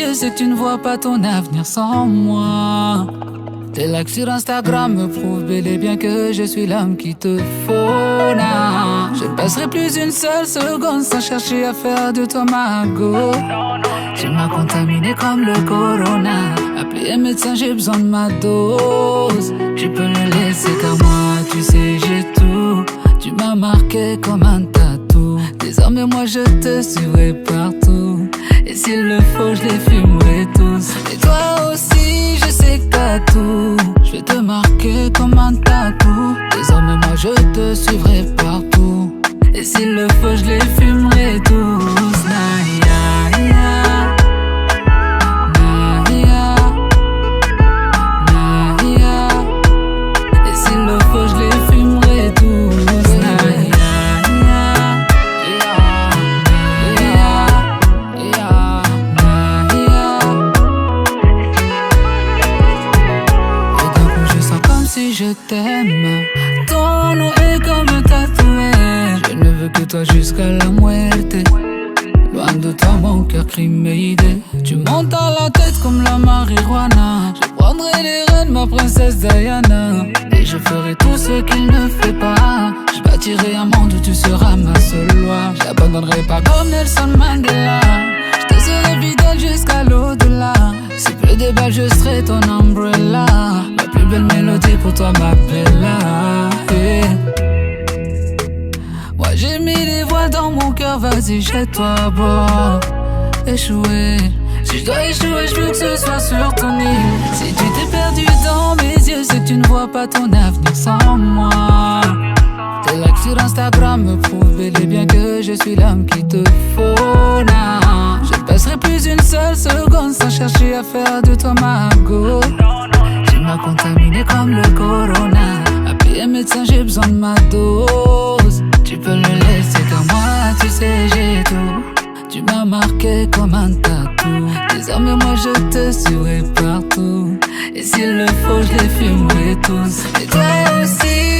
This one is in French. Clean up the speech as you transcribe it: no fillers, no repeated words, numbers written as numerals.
yeux, c'est que tu ne vois pas ton avenir sans moi. Tes likes sur Instagram me prouvent bel et bien que je suis l'homme qu'il te faut. Nah. Je ne passerai plus une seule seconde sans chercher à faire de toi ma go. Tu m'as contaminé comme le corona. Appelez un médecin, j'ai besoin de ma dose. Tu peux le laisser car moi, tu sais, j'ai tout. Tu m'as marqué comme un tatou. Désormais moi je te suivrai partout. Et s'il le faut, je les fumerai tous. Et toi aussi, je sais que t'as tout. Je vais te marquer comme un tatou. Désormais moi je te suivrai partout. Et s'il le faut, je les fumerai tous. Nah, yeah, yeah. Nah, yeah. Nah, yeah. Et s'il le faut, je les fumerai tous. Nah, yeah, yeah. Yeah, yeah, yeah. Nah, yeah. Et d'un coup je sens comme si je t'aime. Ton nom est comme un tatoué. Je ne veux que toi jusqu'à la muerte. Loin de toi mon cœur crie mes idées. Tu montes à la tête comme la marijuana. Je prendrai les rênes ma princesse Diana. Et je ferai tout ce qu'il ne fait pas. Je bâtirai un monde où tu seras ma seule loi. Je t'abandonnerai pas comme Nelson Mandela. Je te serai fidèle jusqu'à l'au-delà. S'il pleut des balles je serai ton umbrella. La plus belle mélodie pour toi ma bella. Yeah. Moi j'ai mis des voiles dans mon cœur, vas-y jette-toi à bord. Échouer, si je dois échouer, je veux que ce soit sur ton île. Si tu t'es perdu dans mes yeux, c'est que tu ne vois pas ton avenir sans moi. Tes likes sur Instagram me prouvent bel et bien que je suis l'homme qu'il te faut. Nah. Je ne passerai plus une seule seconde sans chercher à faire de toi ma go. Tu m'as contaminé comme le corona. Appelez un médecin, j'ai besoin de ma dose. Tu peux le laisser car moi, tu sais, j'ai tout. Tu m'as marqué comme un tatou. Désormais moi je te suivrai partout. Et s'il le faut, je les fumerai tous. Et toi aussi,